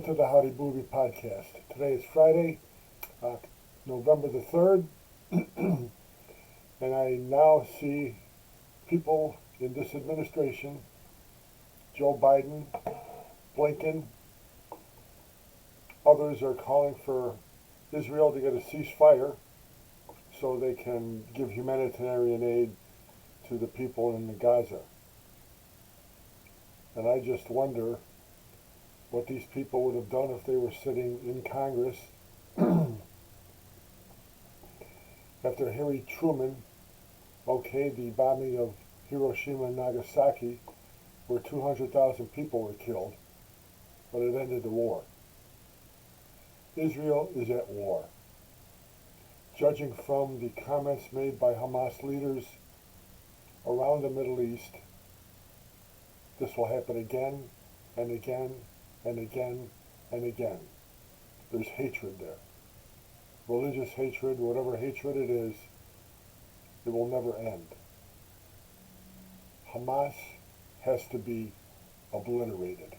to the Howdy Movie Podcast. Today is Friday, November the 3rd, and I now see people in this administration, Joe Biden, Blinken, others are calling for Israel to get a ceasefire so they can give humanitarian aid to the people in Gaza. And I just wonder what these people would have done if they were sitting in Congress after Harry Truman okayed the bombing of Hiroshima and Nagasaki, where 200,000 people were killed, but it ended the war. Israel is at war. Judging from the comments made by Hamas leaders around the Middle East, this will happen again and again and again and again. There's hatred there. Religious hatred, whatever hatred it is, it will never end. Hamas has to be obliterated.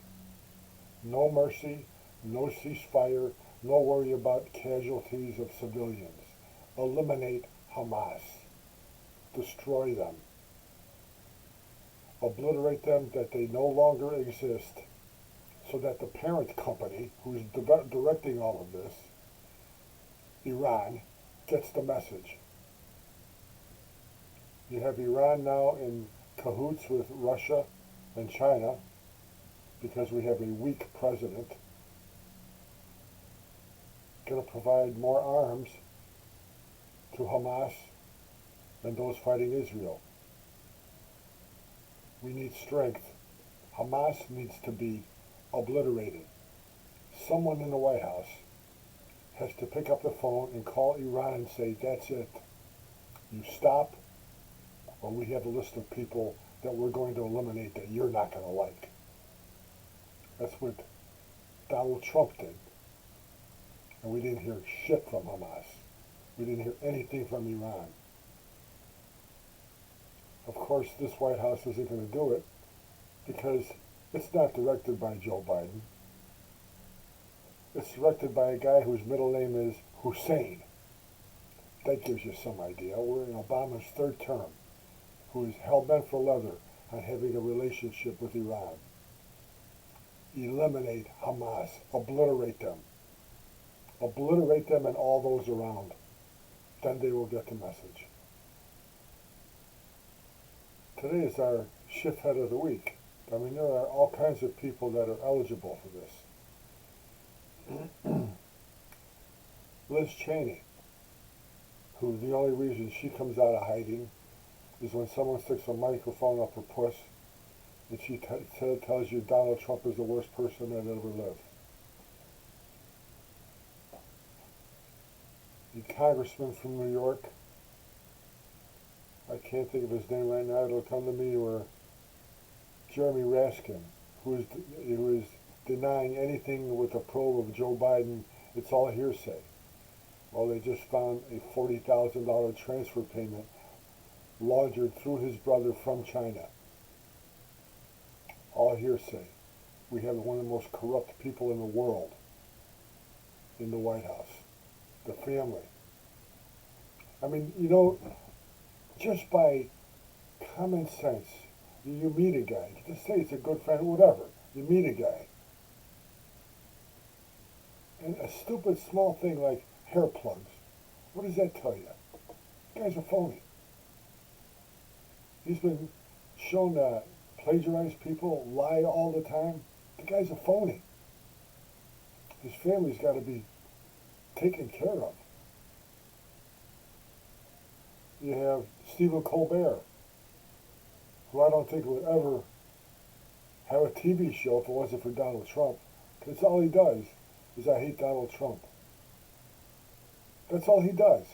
No mercy, no ceasefire, no worry about casualties of civilians. Eliminate Hamas. Destroy them. Obliterate them that they no longer exist, so that the parent company, who's directing all of this, Iran, gets the message. You have Iran now in cahoots with Russia and China because we have a weak president, going to provide more arms to Hamas and those fighting Israel. We need strength. Hamas needs to be obliterated. Someone in the White House has to pick up the phone and call Iran and say, that's it. You stop, or we have a list of people that we're going to eliminate that you're not going to like. That's what Donald Trump did. And we didn't hear shit from Hamas. We didn't hear anything from Iran. Of course, this White House isn't going to do it because it's not directed by Joe Biden. It's directed by a guy whose middle name is Hussein. That gives you some idea. We're in Obama's third term, who is hell-bent for leather on having a relationship with Iran. Eliminate Hamas. Obliterate them. Obliterate them and all those around. Then they will get the message. Today is our shift head of the week. I mean, there are all kinds of people that are eligible for this. Liz Cheney, who the only reason she comes out of hiding is when someone sticks a microphone up her puss and she tells you Donald Trump is the worst person that ever lived. The congressman from New York, I can't think of his name right now, it'll come to me, or Jeremy Raskin, who is denying anything with a probe of Joe Biden. It's all hearsay. Well, they just found a $40,000 transfer payment laundered through his brother from China. All hearsay. We have one of the most corrupt people in the world in the White House. The family. I mean, you know, just by common sense, you meet a guy, just say it's a good friend, whatever, you meet a guy, and a stupid small thing like hair plugs, what does that tell you? The guy's a phony. He's been shown to plagiarize people, lie all the time. The guy's a phony. His family's got to be taken care of. You have Stephen Colbert, who I don't think would ever have a TV show if it wasn't for Donald Trump. Because all he does is I hate Donald Trump. That's all he does.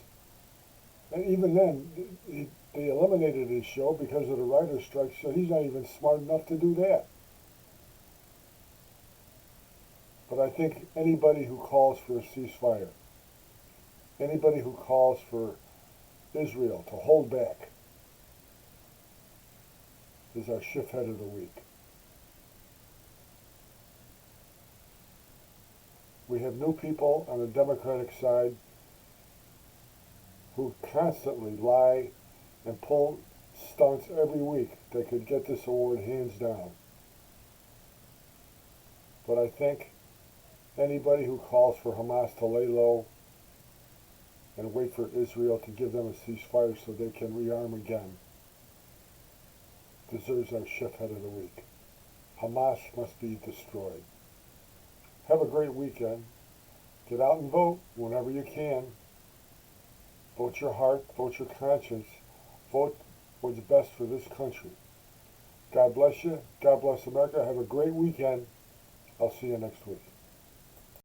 And even then, they eliminated his show because of the writer's strike, so he's not even smart enough to do that. But I think anybody who calls for a ceasefire, anybody who calls for Israel to hold back, is our shift head of the week. We have new people on the Democratic side who constantly lie and pull stunts every week that could get this award hands down. But I think anybody who calls for Hamas to lay low and wait for Israel to give them a ceasefire so they can rearm again deserves our shithead of the week. Hamas must be destroyed. Have a great weekend. Get out and vote whenever you can. Vote your heart, vote your conscience, vote what's best for this country. God bless you. God bless America. Have a great weekend. I'll see you next week.